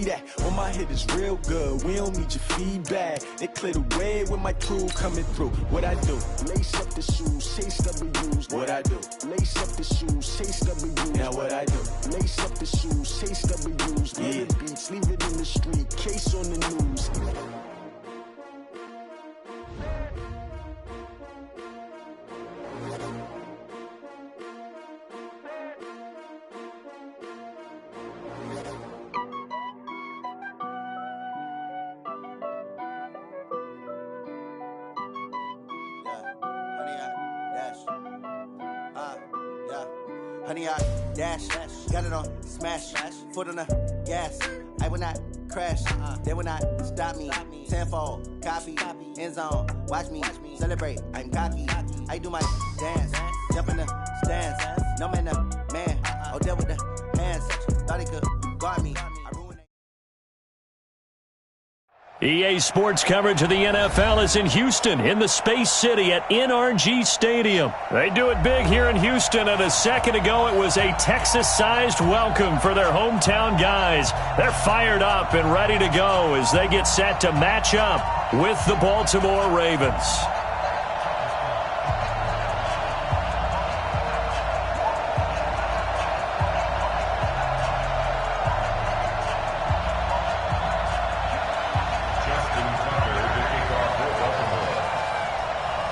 that on my hit is real good. We don't need your feedback. They clear the way with my crew coming through. What I do? Lace up the shoes, chase W's. What I do? Lace up the shoes, chase W's. Now what I do? Lace up the shoes, chase W's. Yeah. Beats, leave it in the street, case on the news. Honey, I dash, got it on smash, foot on the gas. I will not crash, they will not stop me. Tenfold, copy, end zone, watch me celebrate. I'm cocky, I do my dance, jump in the stands. No man, man, oh, there with the hands. Thought he could guard me. EA Sports coverage of the NFL is in Houston, in the Space City at NRG Stadium. They do it big here in Houston, and a second ago it was a Texas-sized welcome for their hometown guys. They're fired up and ready to go as they get set to match up with the Baltimore Ravens.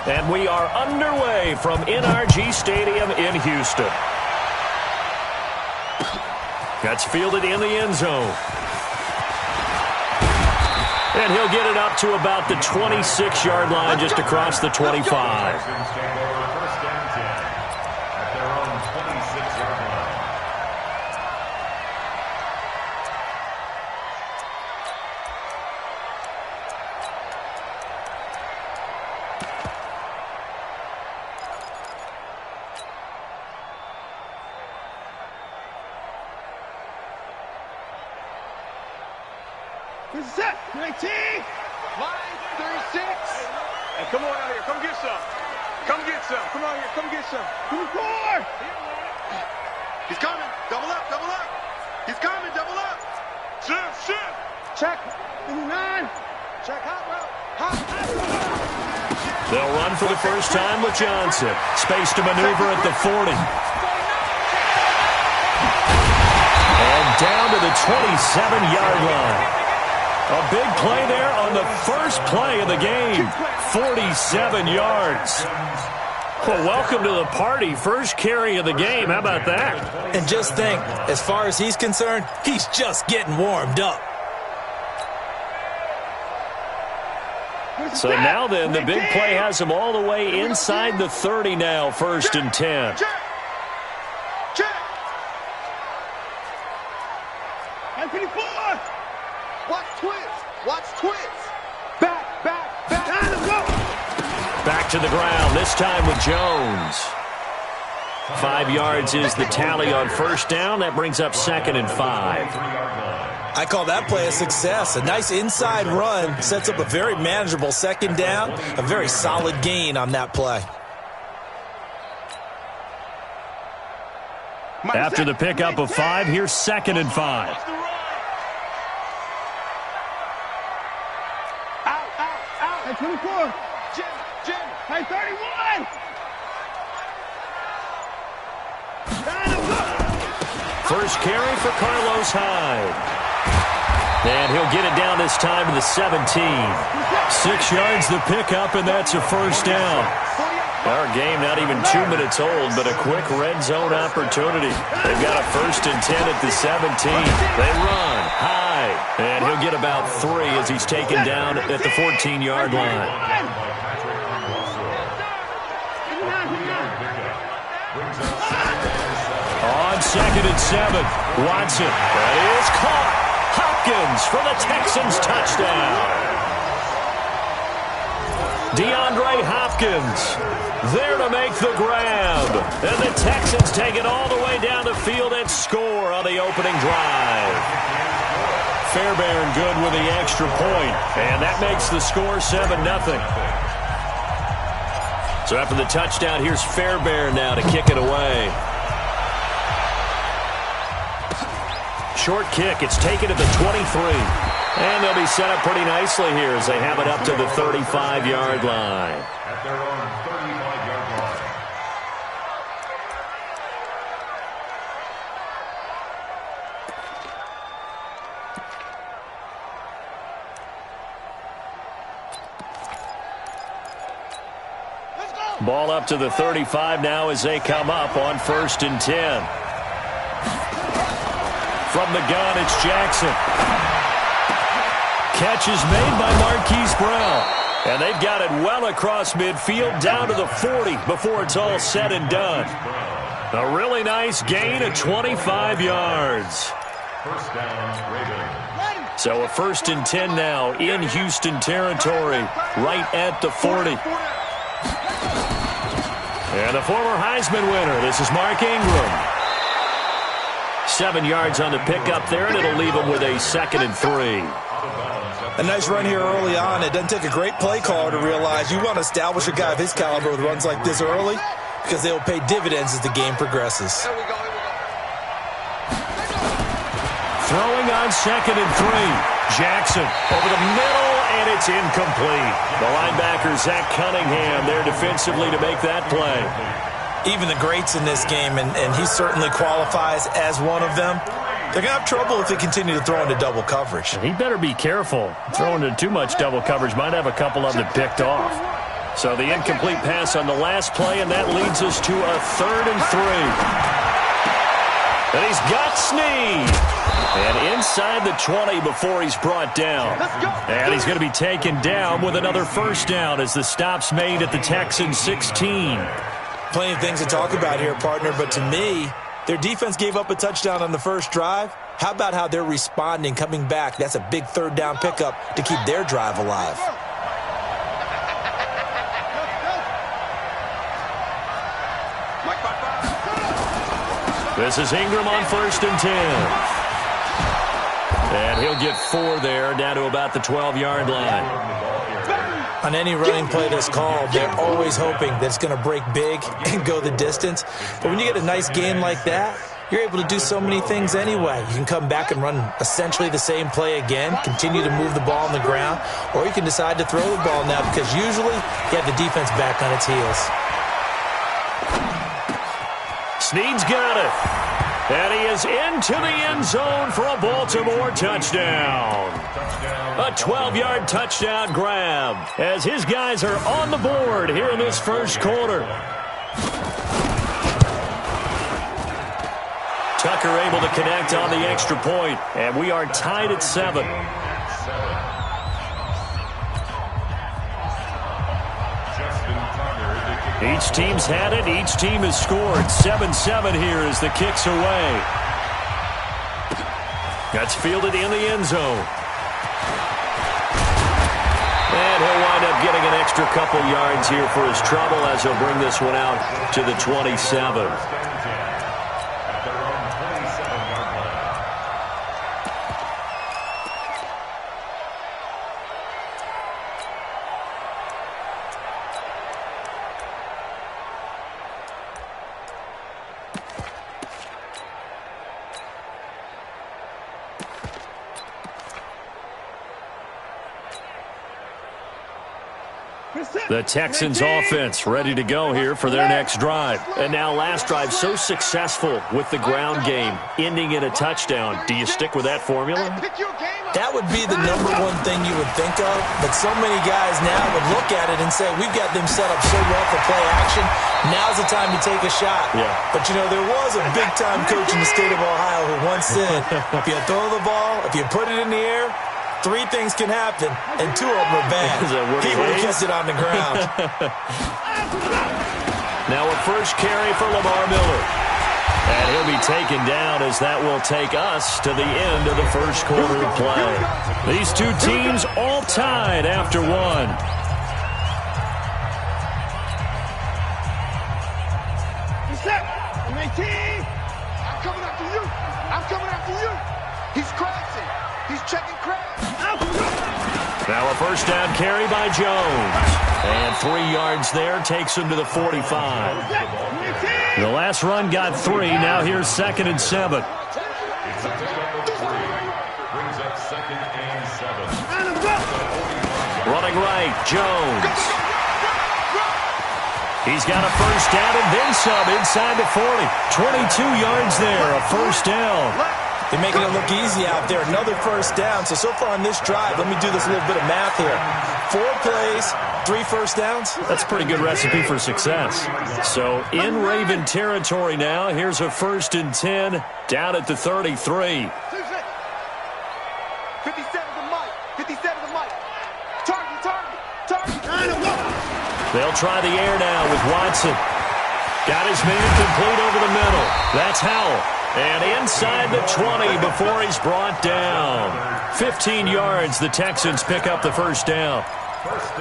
And we are underway from NRG Stadium in Houston. That's fielded in the end zone. And he'll get it up to about the 26-yard line, just across the 25. Set, 19, line 36. Hey, come on out here. Come get some. Come get some. Come on here. Come get some. 24. He's coming. Double up. Double up. He's coming. Double up. Shift. Check. 59. Check hot route. Hot. They'll run for the first time with Johnson. Space to maneuver at the 40. And down to the 27-yard line. A big play there on the first play of the game. 47 yards. Well, welcome to the party. First carry of the game. How about that? And just think, as far as he's concerned, he's just getting warmed up. So now then, the big play has him all the way inside the 30 now, 1st and 10. Check. 24. Watch twist. Back. Back to the ground, this time with Jones. 5 yards is the tally on first down. That brings up 2nd and 5. I call that play a success. A nice inside run sets up a very manageable second down. A very solid gain on that play. After the pickup of 5, here's 2nd and 5. Hey, 24. Jim. Hey, 31. First carry for Carlos Hyde. And he'll get it down this time to the 17. 6 yards the pickup, and that's a first down. Our game not even 2 minutes old, but a quick red zone opportunity. They've got a 1st and 10 at the 17. They run high, and he'll get about 3 as he's taken down at the 14-yard line. On 2nd and 7, Watson. That is caught. Hopkins for the Texans touchdown. DeAndre Hopkins there to make the grab. And the Texans take it all the way down the field and score on the opening drive. Fairbairn good with the extra point, and that makes the score 7-0. So after the touchdown, here's Fairbairn now to kick it away. short kick. It's taken to the 23. And they'll be set up pretty nicely here as they have it up to the 35-yard line. At their own 35-yard line. Ball up to the 35 now as they come up on 1st and 10. From the gun, it's Jackson. Catch is made by Marquise Brown. And they've got it well across midfield down to the 40 before it's all said and done. A really nice gain of 25 yards. First down, Ravens. So a 1st and 10 now in Houston territory, right at the 40. And the former Heisman winner, this is Mark Ingram. 7 yards on the pickup there, and it'll leave him with a 2nd and 3. A nice run here early on. It doesn't take a great play caller to realize you want to establish a guy of his caliber with runs like this early because they will pay dividends as the game progresses. Here we go. Throwing on 2nd and 3. Jackson over the middle, and it's incomplete. The linebacker, Zach Cunningham, there defensively to make that play. Even the greats in this game, and he certainly qualifies as one of them, they're going to have trouble if they continue to throw into double coverage. He better be careful. Throwing into too much double coverage might have a couple of them picked off. So the incomplete pass on the last play, and that leads us to a 3rd and 3. And he's got Snead. And inside the 20 before he's brought down. And he's going to be taken down with another 1st down as the stop's made at the Texans 16. Plenty of things to talk about here, partner, but to me, their defense gave up a touchdown on the first drive. How about how they're responding, coming back? That's a big 3rd down pickup to keep their drive alive. This is Ingram on 1st and 10. And he'll get 4 there, down to about the 12-yard line. On any running play that's called, they're always hoping that it's going to break big and go the distance. But when you get a nice game like that, you're able to do so many things anyway. You can come back and run essentially the same play again, continue to move the ball on the ground, or you can decide to throw the ball now because usually you have the defense back on its heels. Snead's got it. And he is into the end zone for a Baltimore touchdown. A 12-yard touchdown grab as his guys are on the board here in this first quarter. Tucker able to connect on the extra point, and we are tied at 7. Each team's had it. Each team has scored. 7-7 here as the kick's away. That's fielded in the end zone. And he'll wind up getting an extra couple yards here for his trouble as he'll bring this one out to the 27. The Texans offense ready to go here for their next drive. And now last drive so successful with the ground game, ending in a touchdown. Do you stick with that formula? That would be the number one thing you would think of, but so many guys now would look at it and say, we've got them set up so well for play action. Now's the time to take a shot. Yeah. But, you know, there was a big-time coach in the state of Ohio who once said, if you throw the ball, if you put it in the air, 3 things can happen, and 2 of them are bad. He would have kept it on the ground. Now a first carry for Lamar Miller. And he'll be taken down as that will take us to the end of the first quarter of play. These 2 teams all tied after 1. I'm coming after you. I'm coming after you. He's crashing. He's checking crash. Now a first down carry by Jones. And 3 yards there takes him to the 45. The last run got 3. Now here's 2nd and 7. Running right, Jones. He's got a first down and then some inside the 40. 22 yards there, a first down. They're making it look easy out there. Another first down. So far on this drive, let me do this little bit of math here. 4 plays, 3 first downs. That's a pretty good recipe for success. So in Raven territory now, here's a 1st and 10 down at the 33. 57 to Mike. 57 to Mike. Target. They'll try the air now with Watson. Got his man complete over the middle. That's Howell. And inside the 20 before he's brought down. 15 yards, the Texans pick up the first down.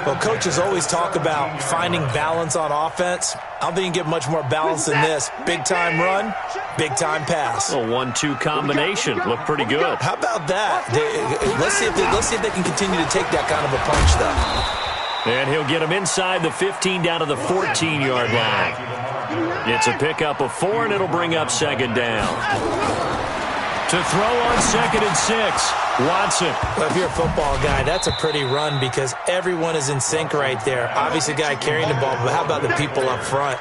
Well, coaches always talk about finding balance on offense. I don't think you can get much more balance than this. Big-time run, big-time pass. A 1-2 combination. Looked pretty good. How about that? Let's see if they can continue to take that kind of a punch, though. And he'll get him inside the 15 down to the 14-yard line. It's a pickup of 4, and it'll bring up 2nd down. To throw on 2nd and 6, Watson. Well, if you're a football guy, that's a pretty run because everyone is in sync right there. Obviously, the guy carrying the ball, but how about the people up front?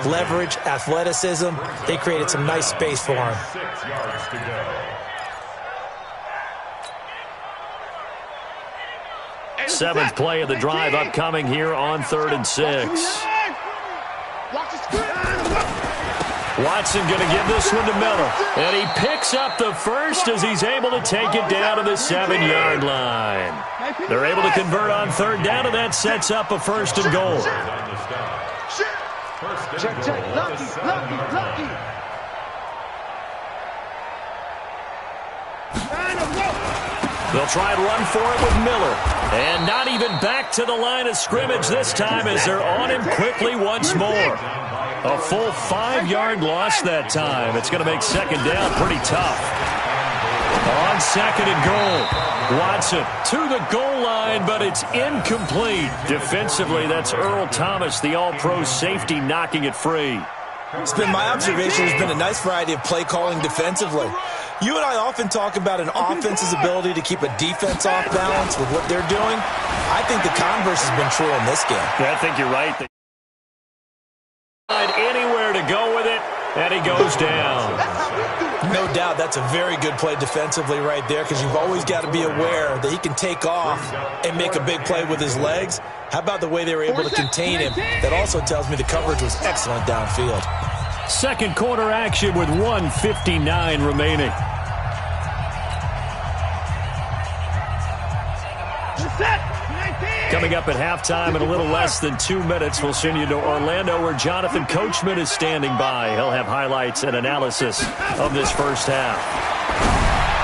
Leverage, athleticism, they created some nice space for him. 6 yards to go. Seventh play of the drive upcoming here on 3rd and 6. Watson going to give this one to Miller. And he picks up the first as he's able to take it down to the 7-yard line. They're able to convert on 3rd down, and that sets up a 1st and goal. Check. Lucky. They'll try and run for it with Miller. And not even back to the line of scrimmage this time as they're on him quickly once more. A full 5-yard loss that time. It's going to make 2nd down pretty tough. On 2nd and goal, Watson to the goal line, but it's incomplete. Defensively, that's Earl Thomas, the all-pro safety, knocking it free. It's been my observation. There's been a nice variety of play calling defensively. You and I often talk about an offense's ability to keep a defense off balance with what they're doing. I think the converse has been true in this game. Yeah, I think you're right. They find anywhere to go with it, and he goes down. No doubt that's a very good play defensively right there because you've always got to be aware that he can take off and make a big play with his legs. How about the way they were able to contain him? That also tells me the coverage was excellent downfield. Second quarter action with 1:59 remaining. Coming up at halftime in a little less than 2 minutes, we'll send you to Orlando where Jonathan Coachman is standing by. He'll have highlights and analysis of this first half.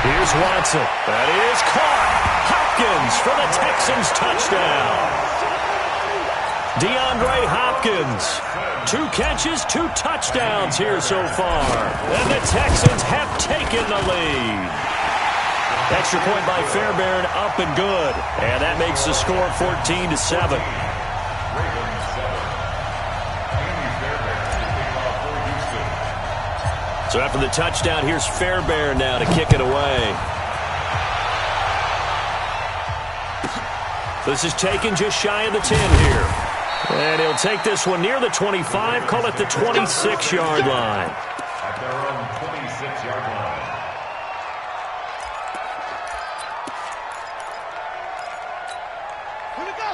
Here's Watson. That is caught. Hopkins for the Texans touchdown. DeAndre Hopkins. 2 catches, 2 touchdowns here so far. And the Texans have taken the lead. Extra point by Fairbairn, up and good. And that makes the score 14-7. So after the touchdown, here's Fairbairn now to kick it away. This is taken just shy of the 10 here. And he'll take this one near the 25, call it the 26-yard line. At their own 26-yard line.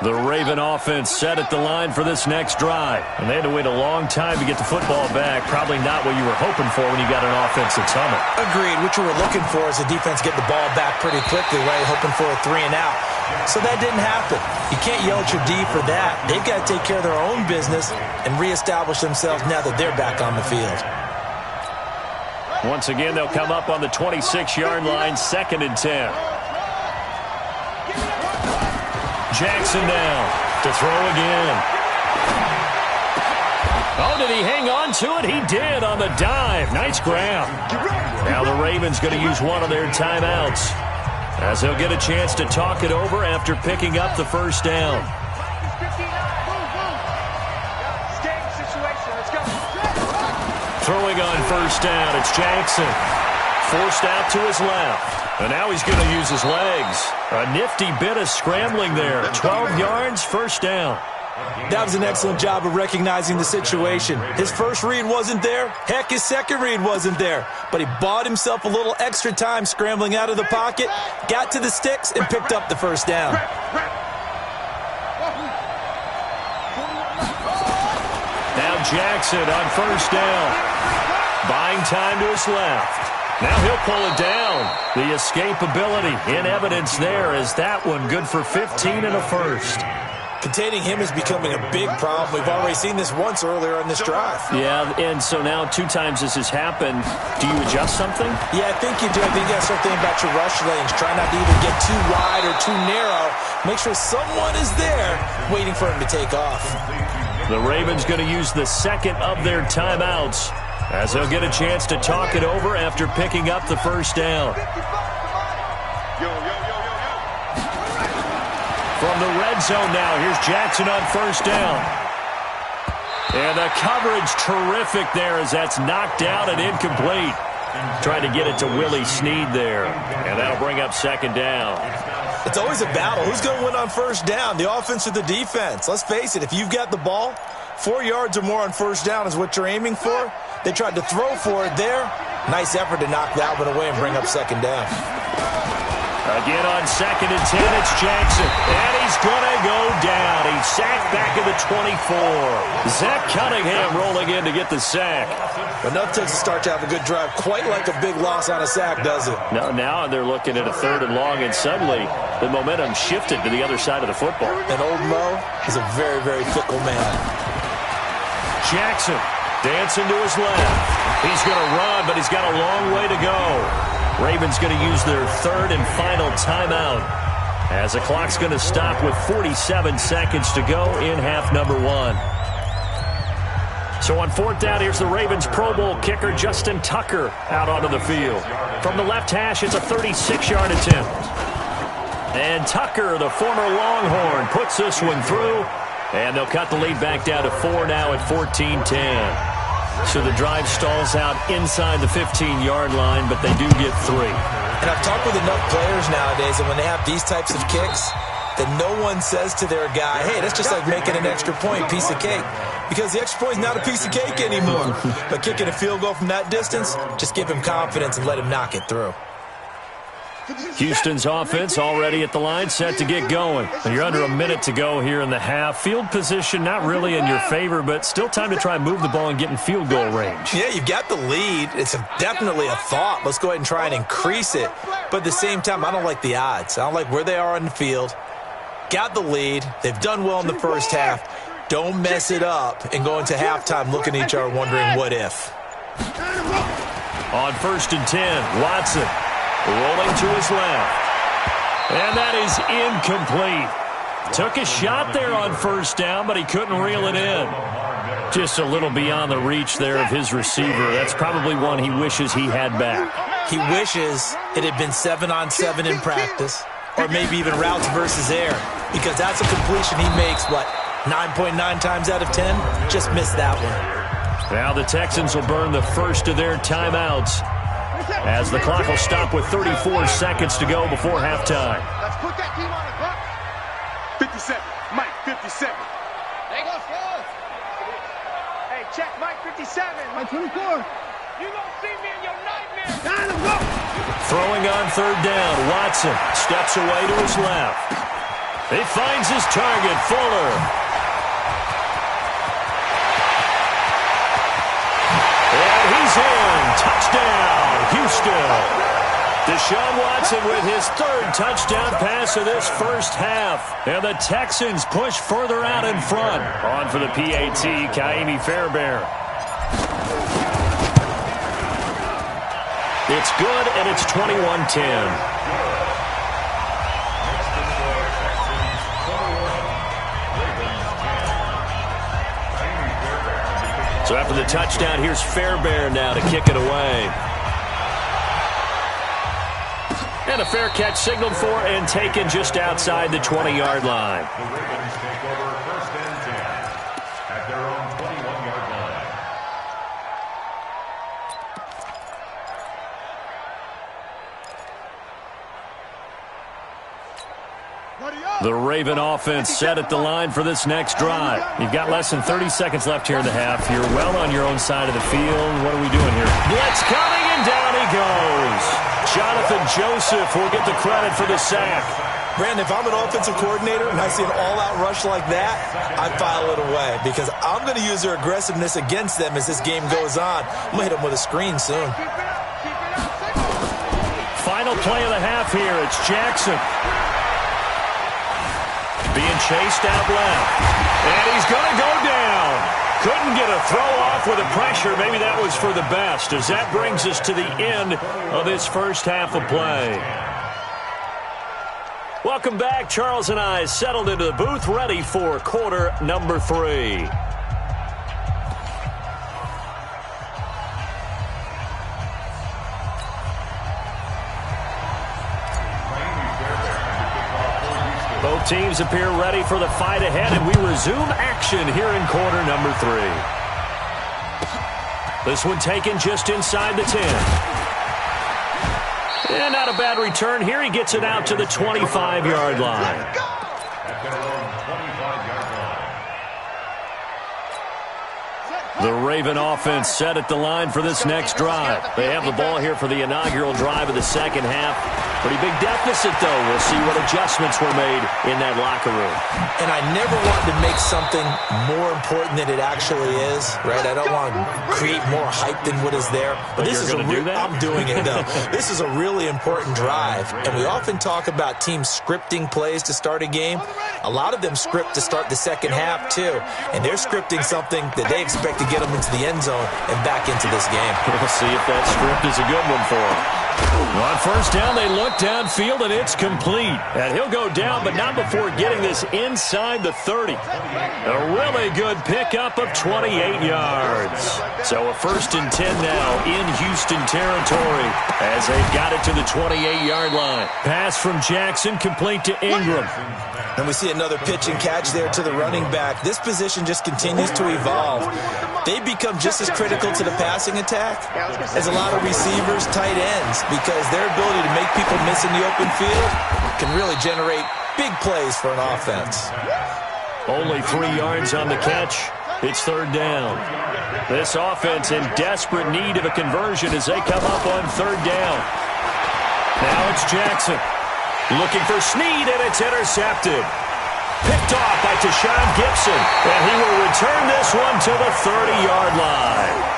The Raven offense set at the line for this next drive. And they had to wait a long time to get the football back. Probably not what you were hoping for when you got an offense that's humming. Agreed. What you were looking for is the defense get the ball back pretty quickly, right? Hoping for a 3 and out. So that didn't happen. You can't yell at your D for that. They've got to take care of their own business and reestablish themselves now that they're back on the field. Once again, they'll come up on the 26-yard line, 2nd and 10. Jackson down to throw again. Oh, did he hang on to it? He did on the dive. Nice grab. Now the Ravens going to use one of their timeouts as they'll get a chance to talk it over after picking up the first down. Throwing on first down, it's Jackson. Forced out to his left. And now he's going to use his legs. A nifty bit of scrambling there. 12 yards, first down. That was an excellent job of recognizing the situation. His first read wasn't there. Heck, his second read wasn't there. But he bought himself a little extra time scrambling out of the pocket, got to the sticks, and picked up the first down. Now Jackson on first down. Buying time to his left. Now he'll pull it down. The escapability in evidence there is that one good for 15 and a first. Containing him is becoming a big problem. We've already seen this once earlier in this drive. Yeah, and so now 2 times this has happened. Do you adjust something? Yeah, I think you do. I think you got to start thinking about your rush lanes. Try not to either get too wide or too narrow. Make sure someone is there waiting for him to take off. The Ravens going to use the second of their timeouts as they'll get a chance to talk it over after picking up the first down. From the red zone now, here's Jackson on first down. And the coverage terrific there as that's knocked down and incomplete. Trying to get it to Willie Snead there. And that'll bring up second down. It's always a battle. Who's going to win on first down, the offense or the defense? Let's face it, if you've got the ball, 4 yards or more on first down is what you're aiming for. They tried to throw for it there. Nice effort to knock that one away and bring up second down. Again on 2nd and 10, it's Jackson. And he's going to go down. He's sacked back at the 24. Zach Cunningham rolling in to get the sack. Enough takes to start to have a good drive. Quite like a big loss on a sack, does it? No, now they're looking at a 3rd and long, and suddenly the momentum shifted to the other side of the football. And old Mo is a very, very fickle man. Jackson dancing to his left. He's going to run, but he's got a long way to go. Ravens going to use their 3rd and final timeout as the clock's going to stop with 47 seconds to go in half number 1. So on 4th down, here's the Ravens Pro Bowl kicker Justin Tucker out onto the field. From the left hash, it's a 36-yard attempt. And Tucker, the former Longhorn, puts this one through. And they'll cut the lead back down to 4 now at 14-10. So the drive stalls out inside the 15-yard line, but they do get 3. And I've talked with enough players nowadays, and when they have these types of kicks, that no one says to their guy, hey, that's just like making an extra point, piece of cake. Because the extra point is not a piece of cake anymore. But kicking a field goal from that distance, just give him confidence and let him knock it through. Houston's offense already at the line, set to get going. You're under a minute to go here in the half. Field position not really in your favor, but still time to try and move the ball and get in field goal range. Yeah, you've got the lead. It's definitely a thought. Let's go ahead and try and increase it. But at the same time, I don't like the odds. I don't like where they are on the field. Got the lead. They've done well in the first half. Don't mess it up and go into halftime looking at each other wondering what if. On 1st and 10, Watson. Rolling to his left. And that is incomplete. Took a shot there on first down, but he couldn't reel it in. Just a little beyond the reach there of his receiver. That's probably one he wishes he had back. He wishes it had been 7-on-7 in practice, or maybe even routes versus air, because that's a completion he makes, 9.9 times out of 10? Just missed that one. Now the Texans will burn the first of their timeouts, as the clock will stop with 34 seconds to go before halftime. Let's put that team on the clock. 57. Mike, 57. They go forward. Hey, check Mike, 57. Mike, 24. You don't see me in your nightmare. Now let's go. Throwing on 3rd down, Watson steps away to his left. He finds his target, Fuller. And he's in. Touchdown. Houston. Deshaun Watson with his 3rd touchdown pass of this first half. And the Texans push further out in front. On for the PAT, Kaimi Fairbairn. It's good, and it's 21-10. So after the touchdown, here's Fairbairn now to kick it away. And a fair catch signaled for and taken just outside the 20-yard line. The Ravens take over 1st and 10 at their own 21-yard line. The Raven offense set at the line for this next drive. You've got less than 30 seconds left here in the half. You're well on your own side of the field. What are we doing here? Blitz coming, and down he goes. Jonathan Joseph will get the credit for the sack. Brandon, if I'm an offensive coordinator and I see an all-out rush like that, I file it away because I'm going to use their aggressiveness against them as this game goes on. I'm going to hit them with a screen soon. Final play of the half here. It's Jackson. Being chased out left. And he's going to go down. Couldn't get a throw off with the pressure. Maybe that was for the best, as that brings us to the end of this first half of play. Welcome back. Charles and I settled into the booth, ready for quarter number 3. Both teams appear ready for the fight ahead, and we resume action here in quarter number 3. This one taken just inside the 10. And not a bad return here. He gets it out to the 25-yard line. The Raven offense set at the line for this next drive. They have the ball here for the inaugural drive of the second half. Pretty big deficit, though. We'll see what adjustments were made in that locker room. And I never want to make something more important than it actually is, right? I don't want to create more hype than what is there. But this is going to do that? I'm doing it, though. This is a really important drive. And we often talk about teams scripting plays to start a game. A lot of them script to start the second half, too. And they're scripting something that they expect to get them into the end zone and back into this game. We'll see if that script is a good one for them. On first down, they look downfield, and it's complete. And he'll go down, but not before getting this inside the 30. A really good pickup of 28 yards. So a 1st and 10 now in Houston territory as they've got it to the 28-yard line. Pass from Jackson, complete to Ingram. And we see another pitch and catch there to the running back. This position just continues to evolve. They become just as critical to the passing attack as a lot of receivers, tight ends, because their ability to make people miss in the open field can really generate big plays for an offense. Only 3 yards on the catch. It's 3rd down. This offense in desperate need of a conversion as they come up on 3rd down. Now it's Jackson. Looking for Snead, and it's intercepted. Picked off by Tashawn Gibson, and he will return this one to the 30-yard line.